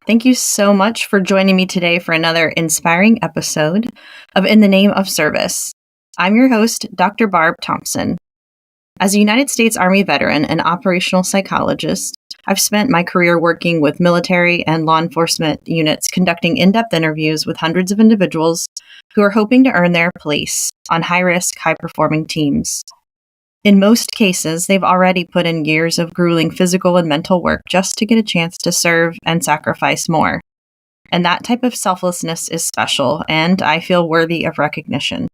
Thank you so much for joining me today for another inspiring episode of In the Name of Service. I'm your host, Dr. Barb Thompson. As a United States Army veteran and operational psychologist, I've spent my career working with military and law enforcement units conducting in-depth interviews with hundreds of individuals who are hoping to earn their place on high-risk, high-performing teams. In most cases, they've already put in years of grueling physical and mental work just to get a chance to serve and sacrifice more. And that type of selflessness is special, and I feel worthy of recognition.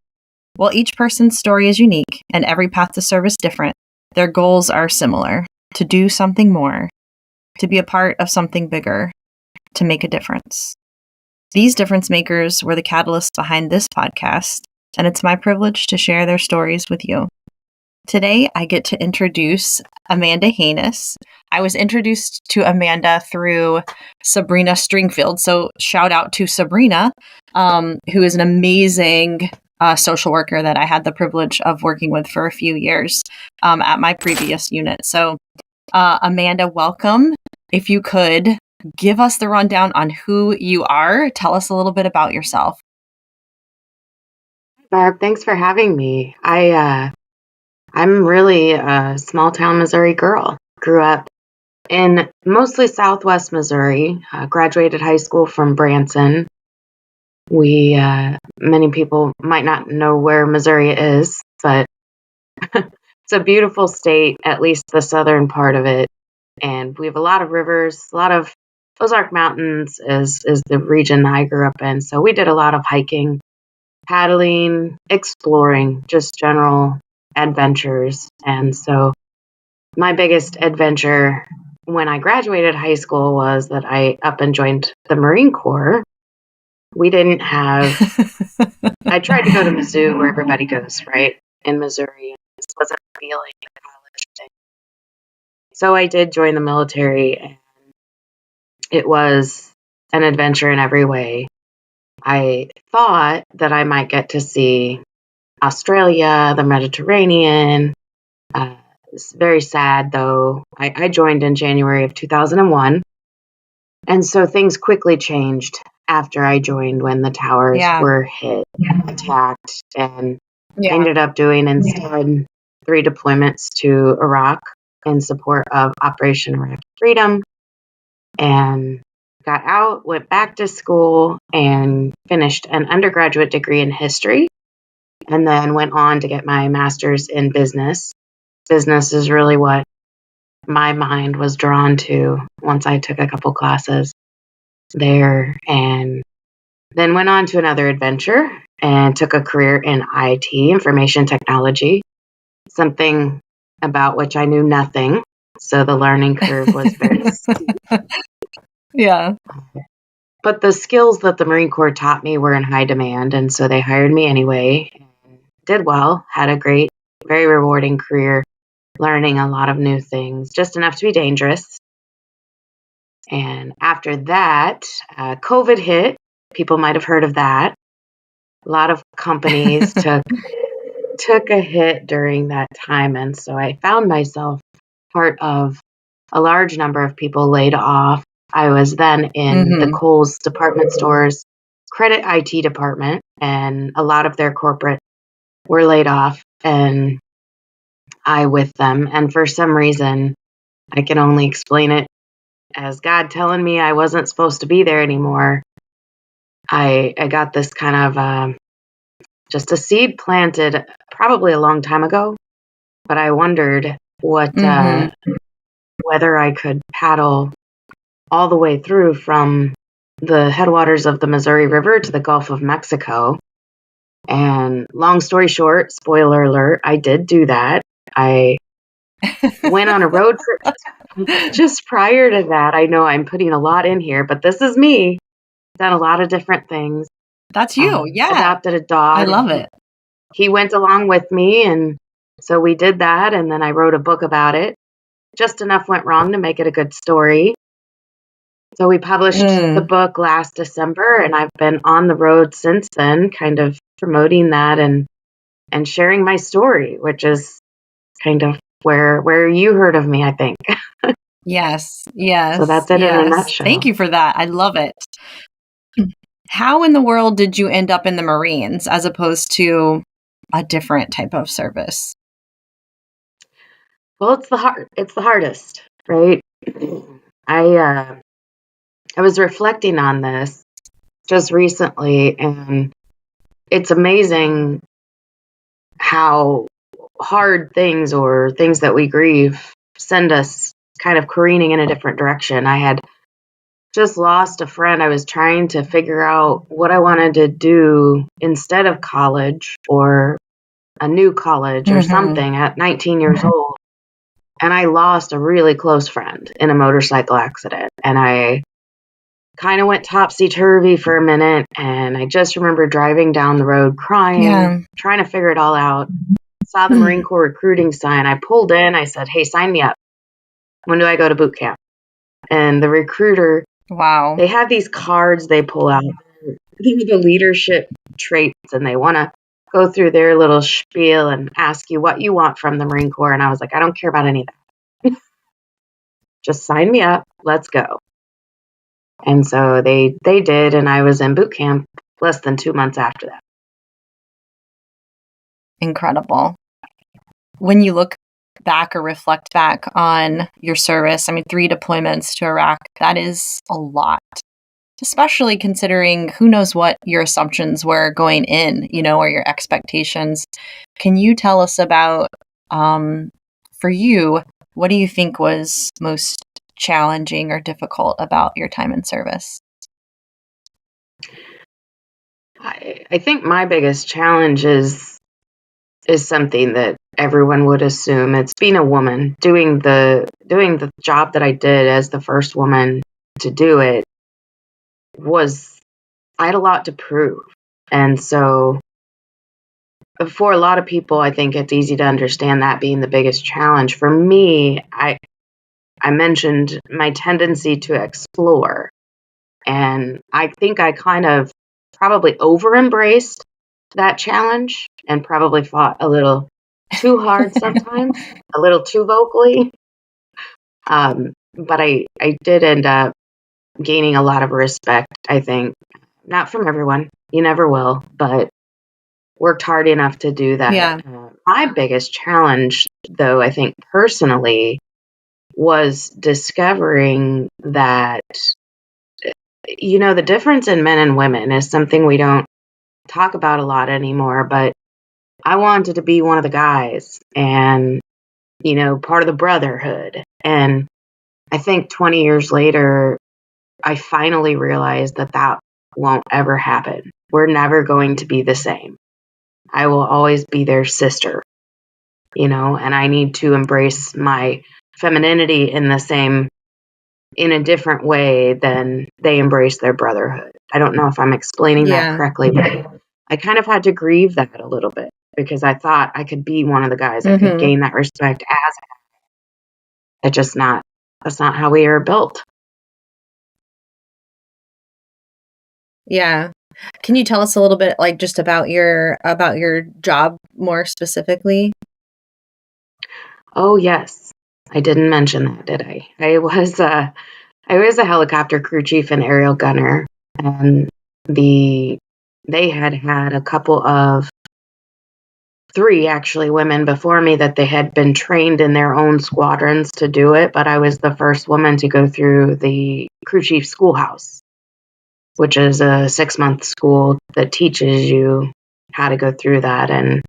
While each person's story is unique and every path to service different, their goals are similar: to do something more, to be a part of something bigger, to make a difference. These difference makers were the catalysts behind this podcast, and it's my privilege to share their stories with you. Today, I get to introduce Amanda Hoenes. I was introduced to Amanda through Sabrina Stringfield, so shout out to Sabrina, who is an amazing social worker that I had the privilege of working with for a few years at my previous unit. So, Amanda, welcome. If you could give us the rundown on who you are, tell us a little bit about yourself. Barb, thanks for having me. I'm really a small town Missouri girl. Grew up in mostly Southwest Missouri, graduated high school from Branson. Many people might not know where Missouri is, but it's a beautiful state, at least the southern part of it. And we have a lot of rivers, a lot of Ozark Mountains is the region I grew up in. So we did a lot of hiking, paddling, exploring, just general adventures. And so my biggest adventure when I graduated high school was that I up and joined the Marine Corps. We didn't have, I tried to go to Mizzou where everybody goes, right? In Missouri. This wasn't feeling a college thing. So I did join the military, and it was an adventure in every way. I thought that I might get to see Australia, the Mediterranean. It's very sad, though. I joined in January of 2001. And so things quickly changed after I joined when the towers were hit and attacked. And I ended up doing instead 3 deployments to Iraq in support of Operation Iraqi Freedom. And got out, went back to school, and finished an undergraduate degree in history. And then went on to get my master's in business. Business is really what my mind was drawn to once I took a couple classes there, and then went on to another adventure and took a career in IT, information technology, something about which I knew nothing. So the learning curve was very steep. Yeah. But the skills that the Marine Corps taught me were in high demand, and so they hired me anyway. Did well, had a great, very rewarding career, learning a lot of new things, just enough to be dangerous. And after that, COVID hit. People might have heard of that. A lot of companies took a hit during that time, and so I found myself part of a large number of people laid off. I was then in the Kohl's department stores credit IT department, and a lot of their corporate were laid off, and I with them. And for some reason, I can only explain it as God telling me I wasn't supposed to be there anymore. I got this kind of just a seed planted probably a long time ago, but I wondered whether I could paddle all the way through from the headwaters of the Missouri River to the Gulf of Mexico. And long story short, spoiler alert, I did do that. I went on a road trip just prior to that. I know I'm putting a lot in here, but this is me. Done a lot of different things. That's you. Adopted a dog. I love it. He went along with me, and so we did that, and then I wrote a book about it. Just enough went wrong to make it a good story. So we published the book last December, and I've been on the road since then, kind of promoting that and sharing my story, which is kind of where you heard of me, I think. Yes, So yes, that's it in a yes. Thank nutshell. you for that. I love it. How in the world did you end up in the Marines as opposed to a different type of service? Well, it's the hardest, right? I uh, I was reflecting on this just recently, and it's amazing how hard things or things that we grieve send us kind of careening in a different direction. I had just lost a friend. I was trying to figure out what I wanted to do instead of college or a new college or Mm-hmm. something at 19 years old. And I lost a really close friend in a motorcycle accident. And I kind of went topsy turvy for a minute. And I just remember driving down the road crying, Yeah. trying to figure it all out. Saw the Marine Corps recruiting sign. I pulled in. I said, "Hey, sign me up. When do I go to boot camp?" And the recruiter, Wow. they have these cards they pull out. These are the leadership traits, and they want to go through their little spiel and ask you what you want from the Marine Corps. And I was like, I don't care about any of that. Just sign me up. Let's go. And so they did, and I was in boot camp less than 2 months after that. Incredible. When you look back or reflect back on your service, I mean, 3 deployments to Iraq, that is a lot, especially considering who knows what your assumptions were going in, or your expectations. Can you tell us about, for you, what do you think was most challenging or difficult about your time in service? I think my biggest challenge is something that everyone would assume. It's being a woman doing the job that I did as the first woman to do it. Was I had a lot to prove. And so for a lot of people, I think it's easy to understand that being the biggest challenge. For me, I mentioned my tendency to explore, and I think I kind of probably over embraced that challenge and probably fought a little too hard sometimes, a little too vocally. But I did end up gaining a lot of respect, I think. Not from everyone, you never will, but worked hard enough to do that. Yeah. My biggest challenge, though, I think personally, was discovering that, the difference in men and women is something we don't talk about a lot anymore, but I wanted to be one of the guys and, part of the brotherhood. And I think 20 years later, I finally realized that that won't ever happen. We're never going to be the same. I will always be their sister, and I need to embrace my femininity in a different way than they embrace their brotherhood. I don't know if I'm explaining that Yeah. correctly, but I kind of had to grieve that a little bit because I thought I could be one of the guys. I could Mm-hmm. gain that respect as it's just not, that's not how we are built. Yeah. Can you tell us a little bit like just about your job more specifically? Oh yes. I didn't mention that, did I? I was a helicopter crew chief and aerial gunner, and they had a couple of 3 actually women before me that they had been trained in their own squadrons to do it, but I was the first woman to go through the crew chief schoolhouse, which is a 6-month school that teaches you how to go through that, and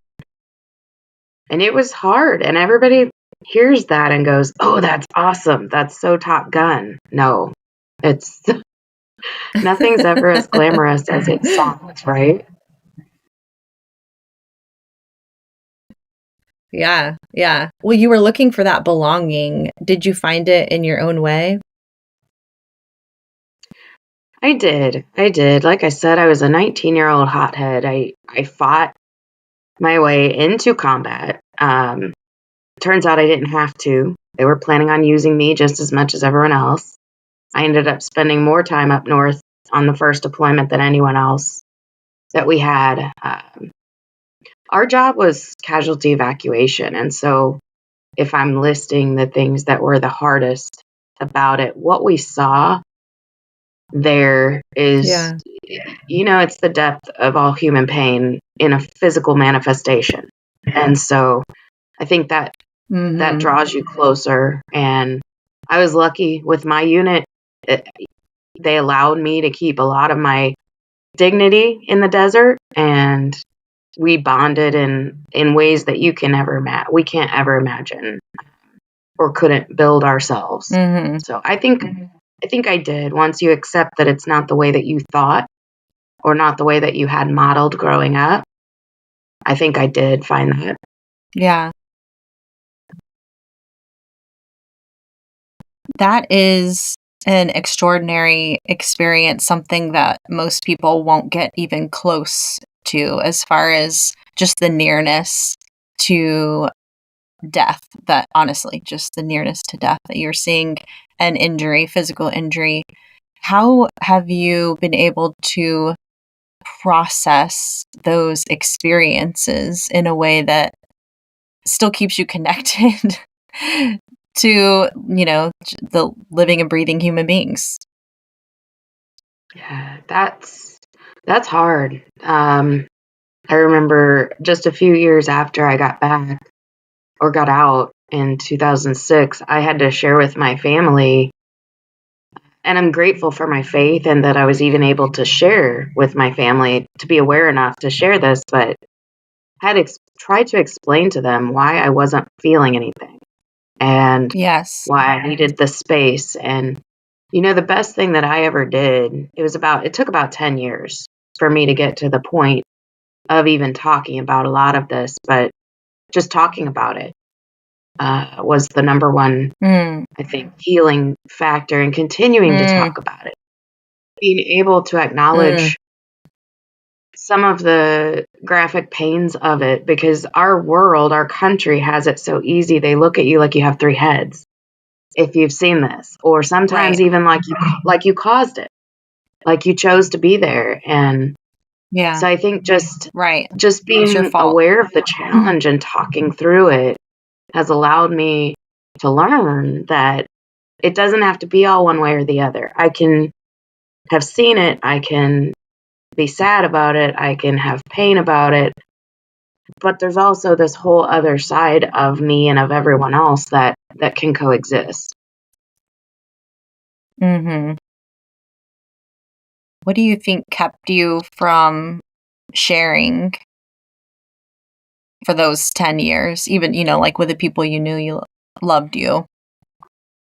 it was hard, and everybody hears that and goes, "Oh, that's awesome. That's so Top Gun." No. It's nothing's ever as glamorous as it sounds, right? Yeah, yeah. Well, you were looking for that belonging. Did you find it in your own way? I did. I did. Like I said, I was a 19-year-old hothead. I fought my way into combat. Turns out I didn't have to. They were planning on using me just as much as everyone else. I ended up spending more time up north on the first deployment than anyone else that we had. Our job was casualty evacuation. And so if I'm listing the things that were the hardest, about it. What we saw there is, it's the depth of all human pain in a physical manifestation. And so I think that that draws you closer. And I was lucky with my unit. They allowed me to keep a lot of my dignity in the desert, and we bonded in ways that you can we can't ever imagine or couldn't build ourselves. So I think I did. Once you accept that it's not the way that you thought or not the way that you had modeled growing up, I think I did find that. Yeah. That is an extraordinary experience, something that most people won't get even close to, as far as just the nearness to death, that honestly, just the nearness to death, that you're seeing an injury, physical injury. How have you been able to process those experiences in a way that still keeps you connected to, the living and breathing human beings? Yeah, that's hard. I remember just a few years after I got back or got out in 2006, I had to share with my family, and I'm grateful for my faith and that I was even able to share with my family, to be aware enough to share this, but I had tried to explain to them why I wasn't feeling anything and why I needed the space. And the best thing that I ever did, it took about 10 years for me to get to the point of even talking about a lot of this, but just talking about it was the number one, I think, healing factor, and continuing to talk about it. Being able to acknowledge some of the graphic pains of it, because our world, our country has it so easy. They look at you like you have three heads if you've seen this, or sometimes even like you caused it, like you chose to be there. And so I think just being aware of the challenge and talking through it has allowed me to learn that it doesn't have to be all one way or the other. I can have seen it, I can be sad about it, I can have pain about it, but there's also this whole other side of me and of everyone else that can coexist. What do you think kept you from sharing for those 10 years, even, like with the people you knew you loved you?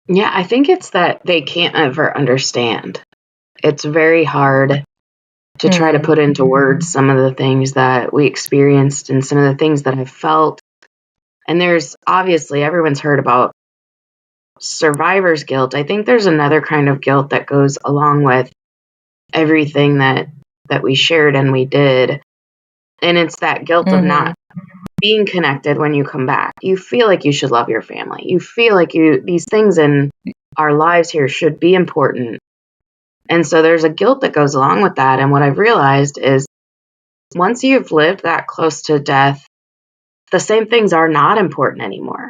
Yeah, I think it's that they can't ever understand. It's very hard to try to put into words some of the things that we experienced and some of the things that I felt. And there's obviously, everyone's heard about survivor's guilt. I think there's another kind of guilt that goes along with everything that we shared and we did. And it's that guilt of not being connected when you come back. You feel like you should love your family. You feel like these things in our lives here should be important. And so there's a guilt that goes along with that. And what I've realized is once you've lived that close to death, the same things are not important anymore.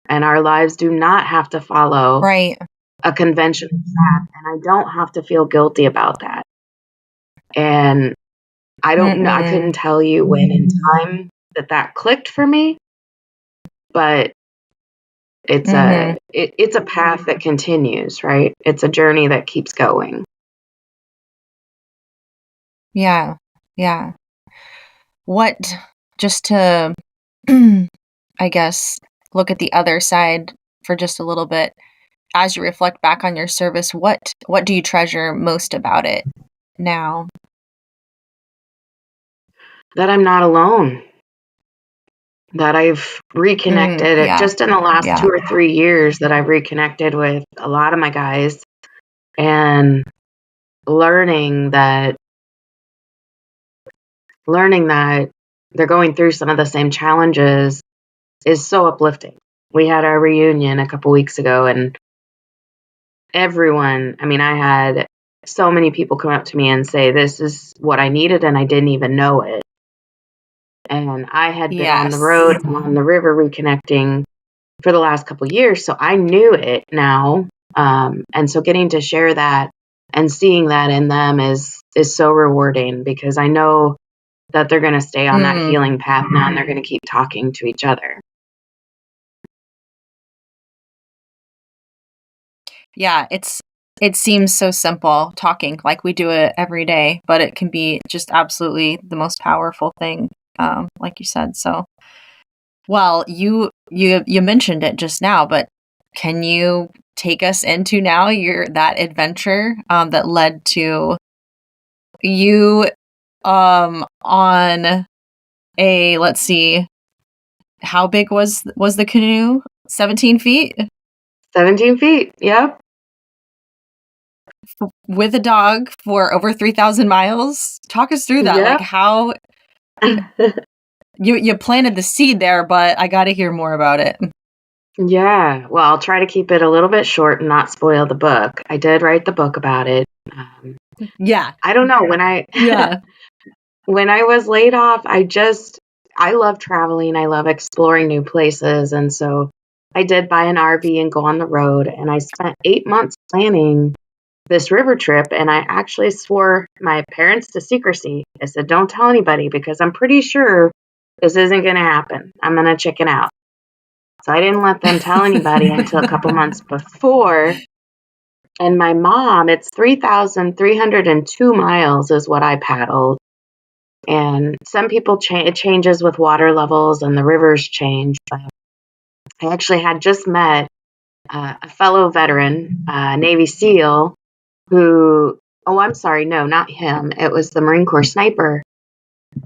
And our lives do not have to follow a conventional path. And I don't have to feel guilty about that. And I don't know, I couldn't tell you when in time that clicked for me, but it's a path that continues, right? It's a journey that keeps going. Yeah. What, just to, I guess, look at the other side for just a little bit, as you reflect back on your service, what do you treasure most about it now? That I'm not alone. That I've reconnected just in the last 2 or 3 years, that I've reconnected with a lot of my guys, and learning that they're going through some of the same challenges is so uplifting. We had our reunion a couple weeks ago, and everyone, I had so many people come up to me and say, this is what I needed, and I didn't even know it. And I had been on the road, on the river, reconnecting for the last couple of years, so I knew it now. And so getting to share that and seeing that in them is so rewarding, because I know that they're going to stay on that healing path now, and they're going to keep talking to each other. Yeah, it seems so simple talking, like we do it every day, but it can be just absolutely the most powerful thing, like you said. So, well, you mentioned it just now, but can you take us into now that adventure that led to you on a, let's see, how big was the canoe? 17 feet? 17 feet, yep. With a dog for over 3,000 miles? Talk us through that. Yep. Like, how you planted the seed there, but I got to hear more about it. Yeah, well, I'll try to keep it a little bit short and not spoil the book. I did write the book about it. Yeah. I don't know, when I when I was laid off, I love traveling. I love exploring new places, and so I did buy an RV and go on the road, and I spent 8 months planning this river trip, and I actually swore my parents to secrecy. I said, "Don't tell anybody, because I'm pretty sure this isn't going to happen. I'm going to chicken out." So I didn't let them tell anybody until a couple months before. And my mom, it's 3,302 miles is what I paddled. And some people, it changes with water levels and the rivers change. But I actually had just met a fellow veteran, Navy SEAL, who, oh, I'm sorry, no, not him. It was the Marine Corps sniper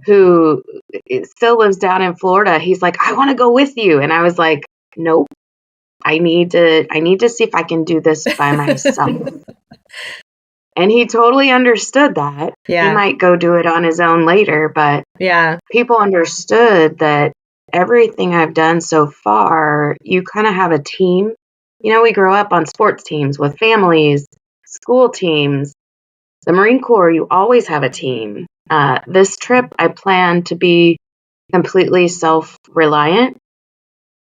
who still lives down in Florida. He's like, "I want to go with you." And I was like, "Nope. I need to see if I can do this by myself." And he totally understood that. Yeah. He might go do it on his own later, but people understood that everything I've done so far, you kind of have a team. You know, we grow up on sports teams with families, school teams. The Marine Corps, you always have a team. This trip, I plan to be completely self-reliant,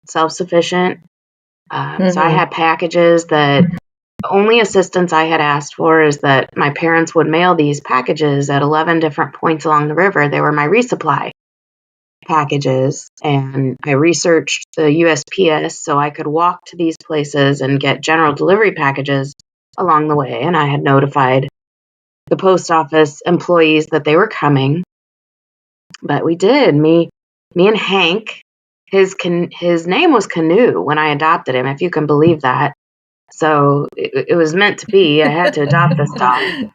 self-sufficient. So I had packages that the only assistance I had asked for is that my parents would mail these packages at 11 different points along the river. They were my resupply packages, and I researched the USPS so I could walk to these places and get general delivery packages along the way. And I had notified the post office employees that they were coming. But we did. Me and Hank, his name was Canoe when I adopted him, if you can believe that. So it was meant to be. I had to adopt this dog.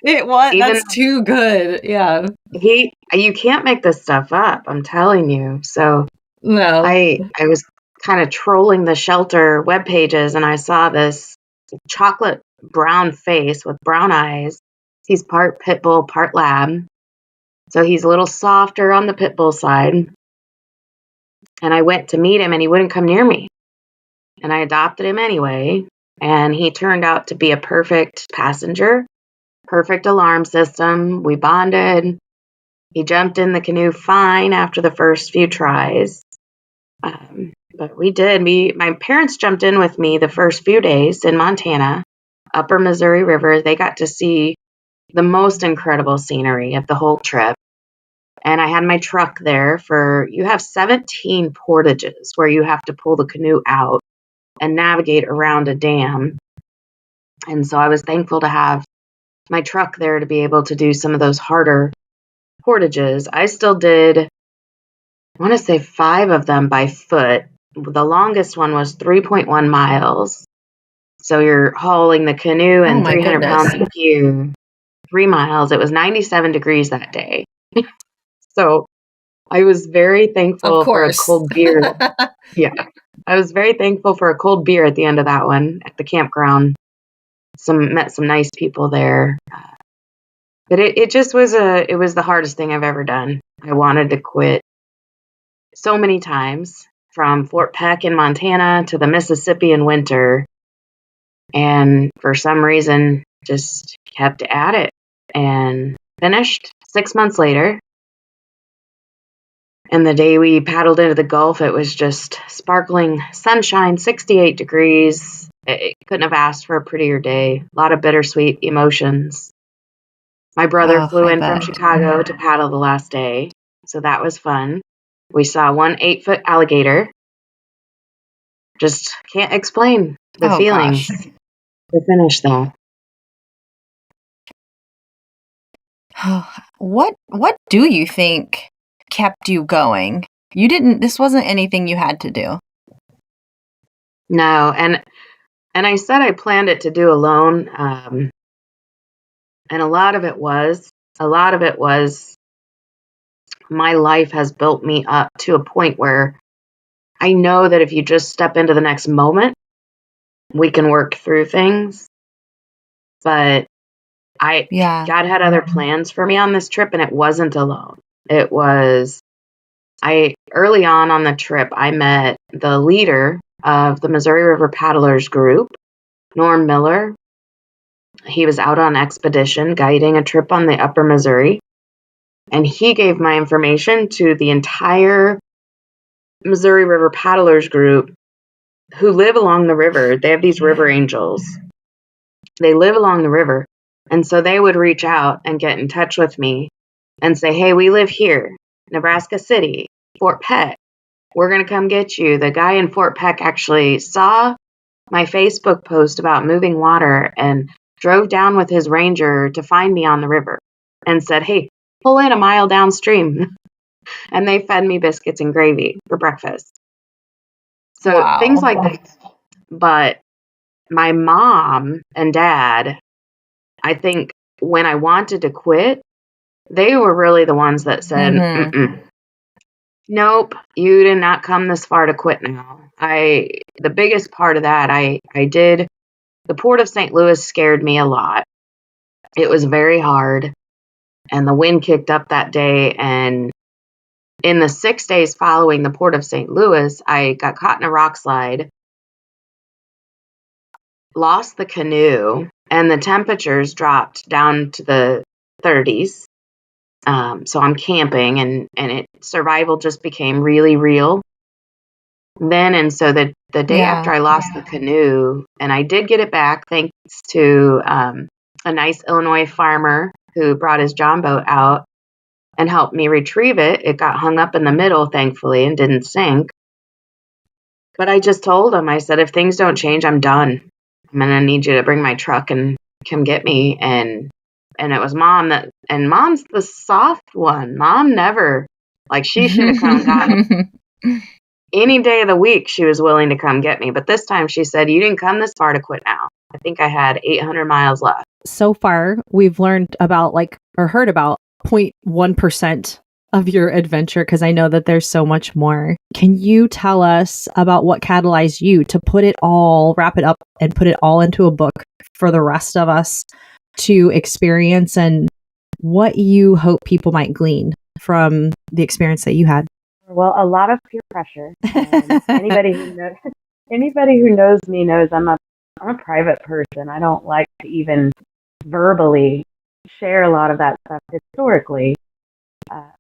It was. That's too good. Yeah. You can't make this stuff up. I'm telling you. So no, I was kind of trolling the shelter web pages, and I saw this chocolate brown face with brown eyes. He's part pit bull, part lab. So he's a little softer on the pit bull side. And I went to meet him, and he wouldn't come near me. And I adopted him anyway. And he turned out to be a perfect passenger, perfect alarm system. We bonded. He jumped in the canoe fine after the first few tries. But we did. My parents jumped in with me the first few days in Montana, upper Missouri River. They got to see the most incredible scenery of the whole trip. And I had my truck there you have 17 portages where you have to pull the canoe out and navigate around a dam. And so I was thankful to have my truck there to be able to do some of those harder portages. I still did, I want to say 5 of them by foot. The longest one was 3.1 miles. So you're hauling the canoe and 300 pounds of gear 3 miles. It was 97 degrees that day. So I was very thankful for a cold beer. Yeah. I was very thankful for a cold beer at the end of that one at the campground. Met some nice people there. But it just was it was the hardest thing I've ever done. I wanted to quit so many times, from Fort Peck in Montana to the Mississippi in winter. And for some reason, just kept at it and finished 6 months later. And the day we paddled into the Gulf, it was just sparkling sunshine, 68 degrees. It couldn't have asked for a prettier day. A lot of bittersweet emotions. My brother flew in from Chicago to paddle the last day, so that was fun. We saw one 8-foot alligator. Just can't explain the feelings to finish though. What do you think kept you going? This wasn't anything you had to do. No, and I said I planned it to do alone. And a lot of it was my life has built me up to a point where I know that if you just step into the next moment, we can work through things. But God had other plans for me on this trip, and it wasn't alone. It was, early on the trip, I met the leader of the Missouri River Paddlers group, Norm Miller. He was out on expedition guiding a trip on the upper Missouri, and he gave my information to the entire Missouri River Paddlers group who live along the river. They have these river angels. They live along the river, and so they would reach out and get in touch with me and say, hey, we live here, Nebraska City, Fort Peck. We're going to come get you. The guy in Fort Peck actually saw my Facebook post about moving water and drove down with his ranger to find me on the river and said, hey, pull in a mile downstream. And they fed me biscuits and gravy for breakfast. So things like that. But my mom and dad, I think when I wanted to quit, they were really the ones that said, nope, you did not come this far to quit now. The biggest part of that, the Port of St. Louis scared me a lot. It was very hard, and the wind kicked up that day, and in the 6 days following the Port of St. Louis, I got caught in a rock slide, lost the canoe, and the temperatures dropped down to the 30s. So I'm camping, and survival just became really real. Then, and so the day after I lost the canoe, and I did get it back thanks to a nice Illinois farmer who brought his John boat out and helped me retrieve it. It got hung up in the middle, thankfully, and didn't sink. But I just told him, I said, if things don't change, I'm done. I'm going to need you to bring my truck and come get me. And it was Mom and Mom's the soft one. Mom never, she should have come and got me. Any day of the week, she was willing to come get me. But this time she said, you didn't come this far to quit now. I think I had 800 miles left. So far, we've learned about or heard about 0.1% of your adventure, because I know that there's so much more. Can you tell us about what catalyzed you to wrap it up and put it all into a book for the rest of us to experience, and what you hope people might glean from the experience that you had? Well, a lot of peer pressure. Anybody who knows me knows I'm a private person. I don't like to even verbally share a lot of that stuff historically.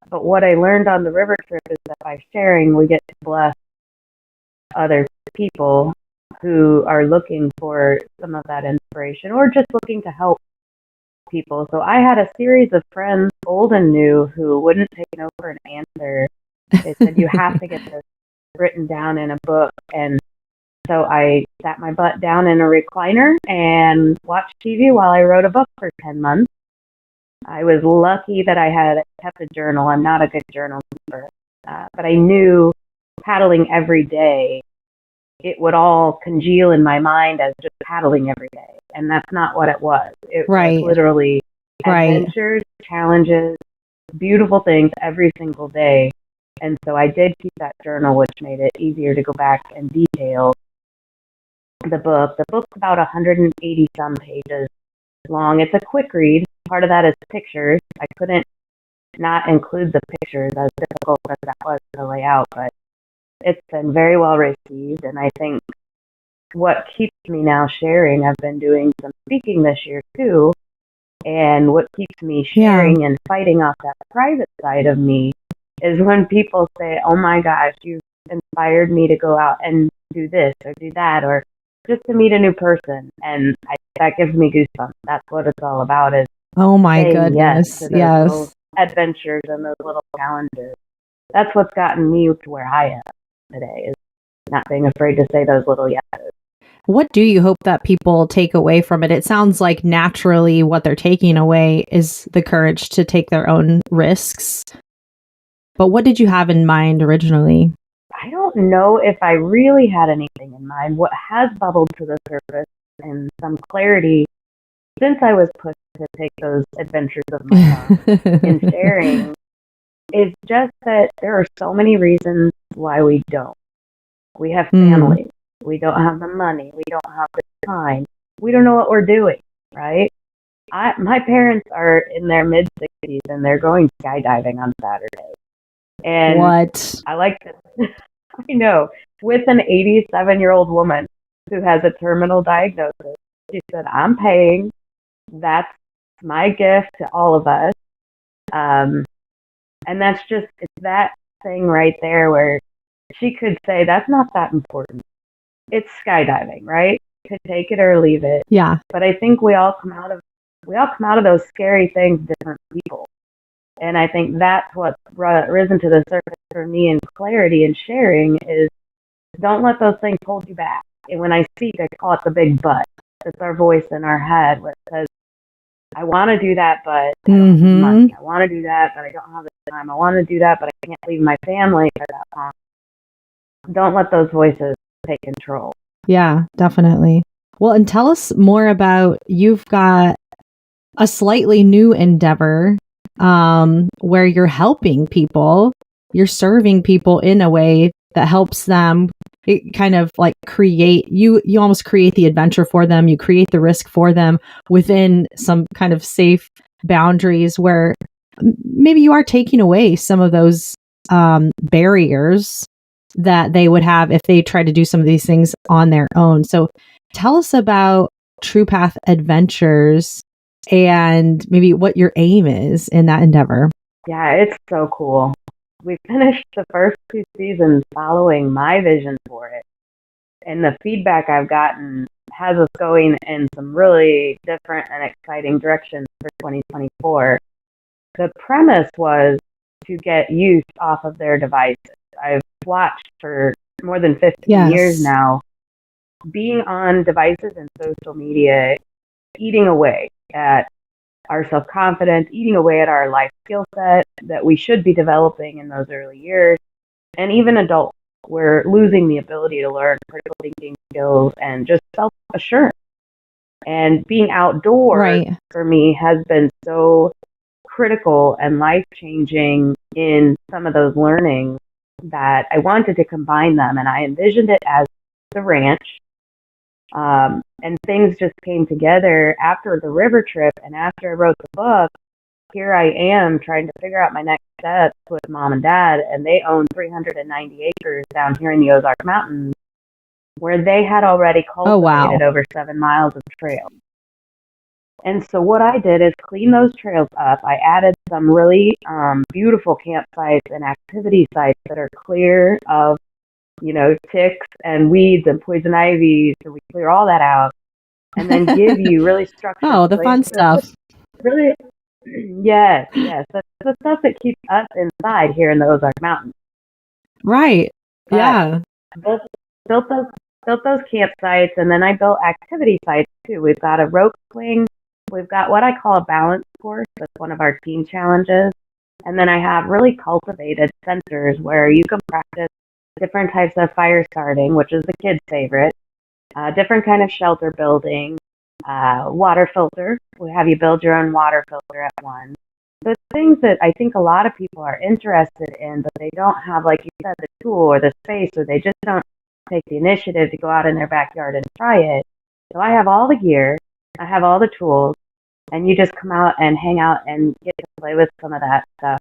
But what I learned on the river trip is that by sharing, we get to bless other people who are looking for some of that inspiration or just looking to help people. So I had a series of friends, old and new, who wouldn't take no for an answer. They said, you have to get this written down in a book. And so I sat my butt down in a recliner and watched TV while I wrote a book for 10 months. I was lucky that I had kept a journal. I'm not a good journal keeper, but I knew paddling every day, it would all congeal in my mind as just paddling every day. And that's not what it was. It was literally adventures, challenges, beautiful things every single day. And so I did keep that journal, which made it easier to go back and detail the book. The book's about 180 some pages long. It's a quick read. Part of that is pictures. I couldn't not include the pictures, as difficult as that was to lay out, but it's been very well received. And I think what keeps me now sharing, I've been doing some speaking this year too, and what keeps me sharing and fighting off that private side of me is when people say, oh my gosh, you've inspired me to go out and do this or do that, or just to meet a new person. And that gives me goosebumps. That's what it's all about, is Oh my saying yes goodness. to those Yes. little adventures and those little challenges. That's what's gotten me to where I am today, is not being afraid to say those little yeses. What do you hope that people take away from it? It sounds like naturally what they're taking away is the courage to take their own risks. But what did you have in mind originally? I don't know if I really had anything in mind. What has bubbled to the surface and some clarity since I was pushed to take those adventures of my own in sharing is just that there are so many reasons why we don't. We have families. We don't have the money. We don't have the time. We don't know what we're doing, right? My parents are in their mid-60s and they're going skydiving on Saturday. And what? I like to, I know, with an 87-year-old woman who has a terminal diagnosis. She said, I'm paying. That's my gift to all of us. And that's just, it's that thing right there where she could say, that's not that important. It's skydiving, right? Could take it or leave it. Yeah. But I think we all come out of those scary things different people. And I think that's what's risen to the surface for me in clarity and sharing is don't let those things hold you back. And when I speak, I call it the big but. It's our voice in our head where it says, I want to do that, but I don't have the money. I want to do that, but I don't have the time. I want to do that, but I can't leave my family for that long. Don't let those voices take control. Yeah, definitely. Well, and tell us more about, you've got a slightly new endeavor where you're helping people, you're serving people in a way that helps them. It kind of like you almost create the adventure for them. You create the risk for them within some kind of safe boundaries where maybe you are taking away some of those barriers that they would have if they try to do some of these things on their own. So tell us about True Path Adventures and maybe what your aim is in that endeavor. Yeah, it's so cool. We finished the first 2 seasons following my vision for it. And the feedback I've gotten has us going in some really different and exciting directions for 2024. The premise was to get youth off of their devices. I've watched for more than 15 years now, being on devices and social media, eating away at our self-confidence, eating away at our life skill set that we should be developing in those early years. And even adults, we're losing the ability to learn critical thinking skills and just self-assurance. And being outdoors for me has been so critical and life-changing in some of those learnings that I wanted to combine them. And I envisioned it as the ranch. And things just came together after the river trip and after I wrote the book. Here I am trying to figure out my next steps with mom and dad, and they own 390 acres down here in the Ozark Mountains where they had already cultivated over 7 miles of trails. And so what I did is clean those trails up. I added some really beautiful campsites and activity sites that are clear of ticks and weeds and poison ivy, so we clear all that out, and then give you really structured the fun stuff. Really, yes. That's the stuff that keeps us inside here in the Ozark Mountains. Right. But yeah. Built those campsites, and then I built activity sites too. We've got a rope swing. We've got what I call a balance course. That's one of our team challenges. And then I have really cultivated centers where you can practice different types of fire starting, which is the kids' favorite, different kind of shelter building, water filter. We have you build your own water filter at one. The things that I think a lot of people are interested in, but they don't have, like you said, the tool or the space, or they just don't take the initiative to go out in their backyard and try it. So I have all the gear, I have all the tools, and you just come out and hang out and get to play with some of that stuff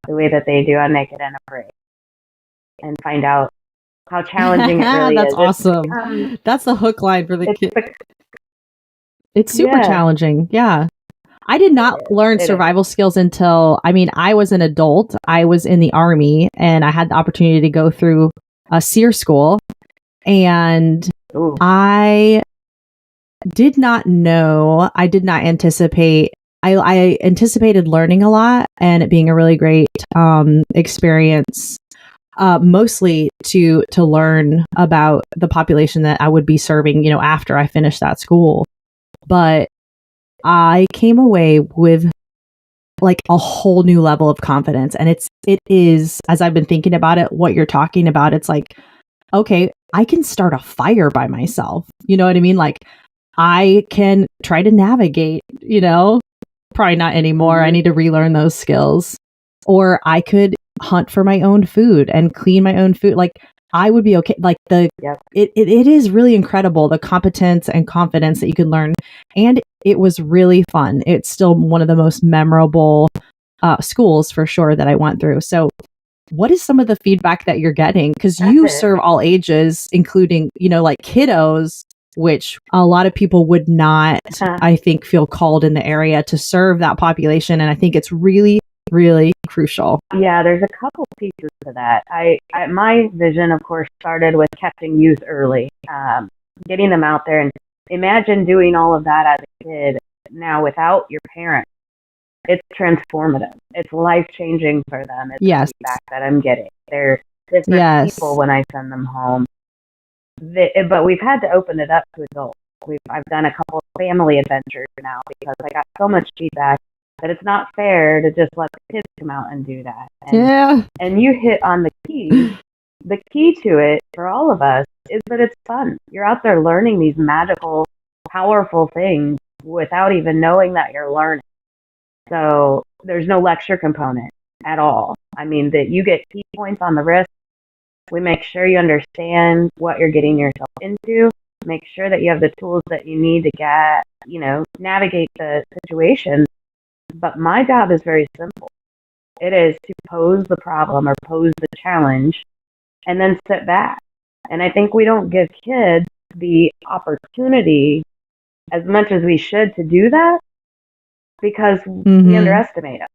the way that they do on Naked and Afraid. And find out how challenging it really That's is. That's awesome. That's the hook line for the kids. It's super challenging. Yeah. I did not learn survival skills until, I was an adult. I was in the Army and I had the opportunity to go through a SEER school. And Ooh. I did not know. I did not anticipate. I anticipated learning a lot and it being a really great experience. Mostly to learn about the population that I would be serving, you know, after I finished that school. But I came away with like a whole new level of confidence. And it is, as I've been thinking about it, what you're talking about, it's like, okay, I can start a fire by myself. You know what I mean? Like I can try to navigate, you know, probably not anymore. I need to relearn those skills. Or I could hunt for my own food and clean my own food. Like I would be okay. Like it is really incredible, the competence and confidence that you can learn. And it was really fun. It's still one of the most memorable schools for sure that I went through. So what is some of the feedback that you're getting? Because you serve all ages, including, you know, like kiddos, which a lot of people would not, I think, feel called in the area to serve that population. And I think it's really, really crucial. Yeah, there's a couple pieces to that. My vision, of course, started with catching youth early, getting them out there. And imagine doing all of that as a kid now without your parents. It's transformative. It's life-changing for them. It's the feedback that I'm getting. They're different people when I send them home. But we've had to open it up to adults. I've done a couple of family adventures now because I got so much feedback that it's not fair to just let the kids come out and do that. And you hit on the key. The key to it for all of us is that it's fun. You're out there learning these magical, powerful things without even knowing that you're learning. So there's no lecture component at all. I mean, that you get key points on the wrist. We make sure you understand what you're getting yourself into. Make sure that you have the tools that you need to navigate the situation. But my job is very simple. It is to pose the problem or pose the challenge and then sit back. And I think we don't give kids the opportunity as much as we should to do that because we underestimate them.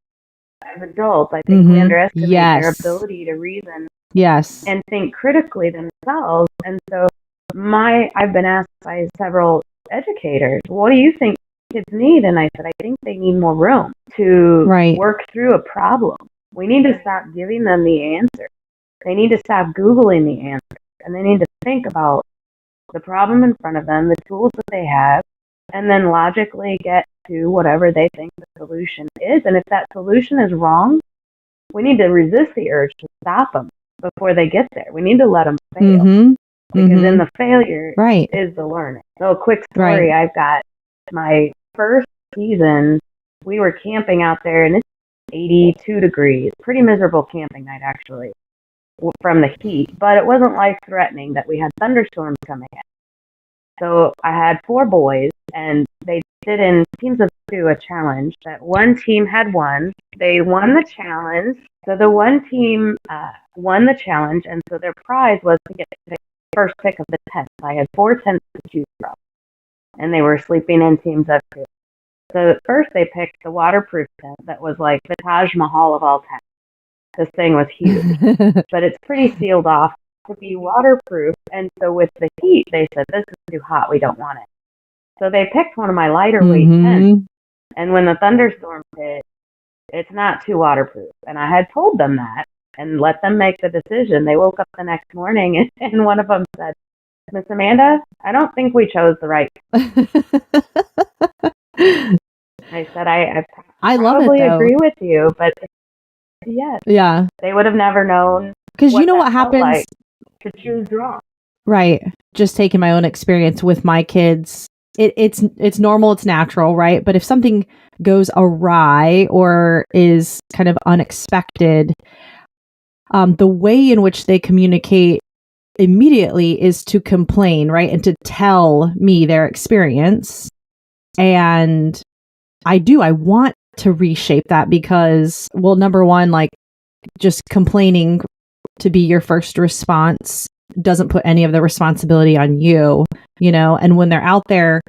As adults, I think we underestimate their ability to reason and think critically themselves. And so I've been asked by several educators, what do you think kids need? And I said, I think they need more room to work through a problem. We need to stop giving them the answer. They need to stop Googling the answer. And they need to think about the problem in front of them, the tools that they have, and then logically get to whatever they think the solution is. And if that solution is wrong, we need to resist the urge to stop them before they get there. We need to let them fail. Because in the failure is the learning. So a quick story, I've got my first season, we were camping out there and it's 82 degrees. Pretty miserable camping night, actually, from the heat. But it wasn't life-threatening that we had thunderstorms coming in. So I had 4 boys, and they did in teams of 2 a challenge that one team had won. They won the challenge. So the one team won the challenge, and so their prize was to get the first pick of the tents. I had 4 tents to choose from, and they were sleeping in teams of 2. So first they picked the waterproof tent that was like the Taj Mahal of all tents. This thing was huge, but it's pretty sealed off to be waterproof. And so with the heat, they said, this is too hot. We don't want it. So they picked one of my lighter weight tents. And when the thunderstorm hit, it's not too waterproof. And I had told them that and let them make the decision. They woke up the next morning and one of them said, Miss Amanda, I don't think we chose the right. I said, I probably agree with you, but yes, they would have never known. Because you know what happens? Like to choose wrong. Right. Just taking my own experience with my kids. It's normal, it's natural, right? But if something goes awry or is kind of unexpected, the way in which they communicate immediately is to complain, right? And to tell me their experience. And I want to reshape that because, well, number one, like just complaining to be your first response doesn't put any of the responsibility on you, you know, and when they're out there,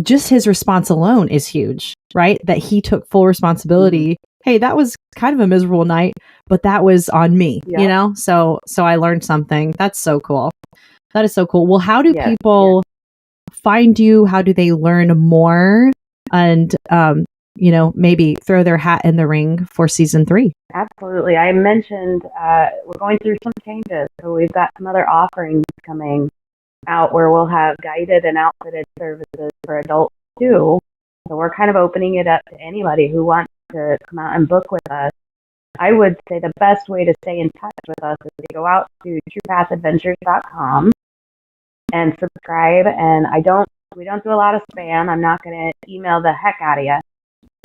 just his response alone is huge, right? That he took full responsibility. Hey, that was kind of a miserable night, but that was on me, you know? So I learned something. That's so cool. That is so cool. Well, how do Yes, people find you? How do they learn more? And, maybe throw their hat in the ring for season 3? Absolutely. I mentioned we're going through some changes. So we've got some other offerings coming out where we'll have guided and outfitted services for adults too. So we're kind of opening it up to anybody who wants to come out and book with us. I would say the best way to stay in touch with us is to go out to truepathadventures.com and subscribe. And we don't do a lot of spam. I'm not going to email the heck out of you,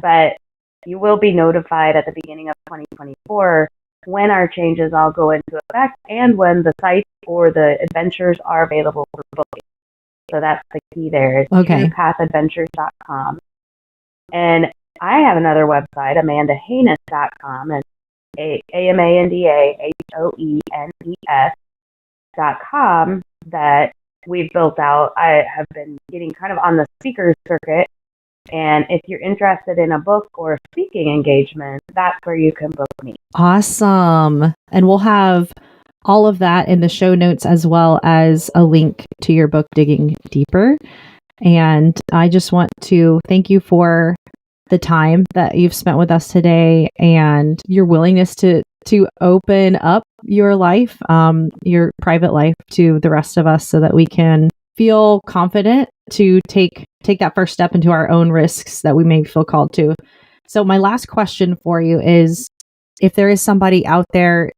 but you will be notified at the beginning of 2024 when our changes all go into effect and when the sites or the adventures are available for booking. So that's the key there. It's truepathadventures.com. And I have another website, amandahoenes.com, and AmandaHoenes.com that we've built out. I have been getting kind of on the speaker circuit. And if you're interested in a book or speaking engagement, that's where you can book me. Awesome. And we'll have all of that in the show notes, as well as a link to your book, Digging Deeper. And I just want to thank you for the time that you've spent with us today and your willingness to open up your life, your private life, to the rest of us so that we can feel confident to take that first step into our own risks that we may feel called to. So my last question for you is, if there is somebody out there,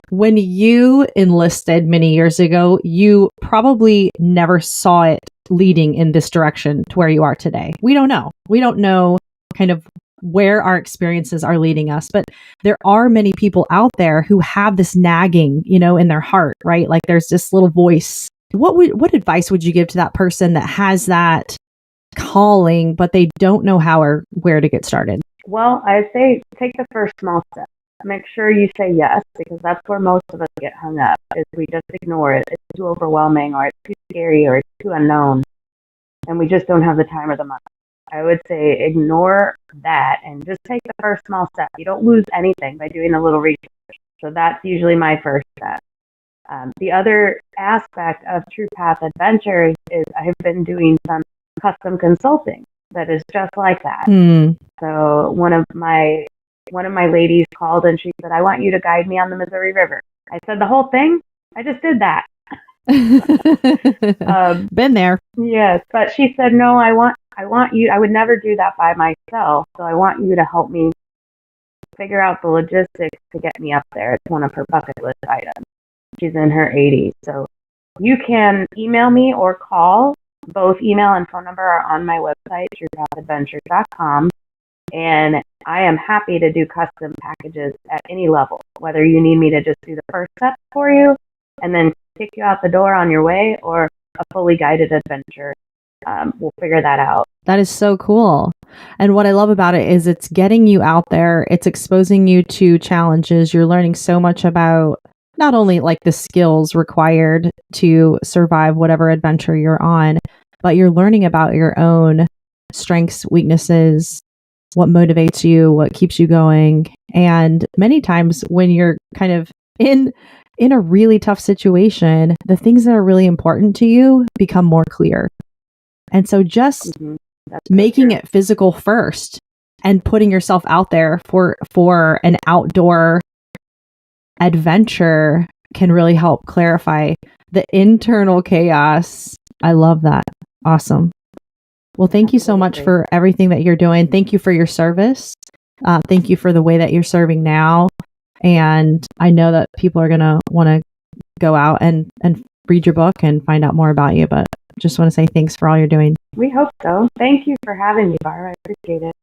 when you enlisted many years ago, you probably never saw it leading in this direction to where you are today. We don't know. We don't know kind of where our experiences are leading us, but there are many people out there who have this nagging, in their heart, right? Like there's this little voice. What advice would you give to that person that has that calling, but they don't know how or where to get started? Well, I say take the first small step. Make sure you say yes, because that's where most of us get hung up, is we just ignore it. It's too overwhelming, or it's too scary, or it's too unknown, and we just don't have the time or the money. I would say ignore that and just take the first small step. You don't lose anything by doing a little research. So that's usually my first step. The other aspect of True Path Adventures is I have been doing some custom consulting that is just like that. So one of my ladies called and she said, "I want you to guide me on the Missouri River." I said, "The whole thing?" I just did that. Been there. Yes, but she said, "No, I want you. I would never do that by myself. So I want you to help me figure out the logistics to get me up there." It's one of her bucket list items. She's in her 80s. So you can email me or call. Both email and phone number are on my website, truepathadventures.com. And I am happy to do custom packages at any level, whether you need me to just do the first step for you and then kick you out the door on your way, or a fully guided adventure. We'll figure that out. That is so cool. And what I love about it is it's getting you out there. It's exposing you to challenges. You're learning so much about not only like the skills required to survive whatever adventure you're on, but you're learning about your own strengths, weaknesses, what motivates you, what keeps you going. And many times when you're kind of in a really tough situation, the things that are really important to you become more clear. And so just making it physical first and putting yourself out there for an outdoor adventure can really help clarify the internal chaos. I love that. Awesome. Well, thank you so much for everything that you're doing. Thank you for your service. Thank you for the way that you're serving now. And I know that people are going to want to go out and read your book and find out more about you. But just want to say thanks for all you're doing. We hope so. Thank you for having me, Barb. I appreciate it.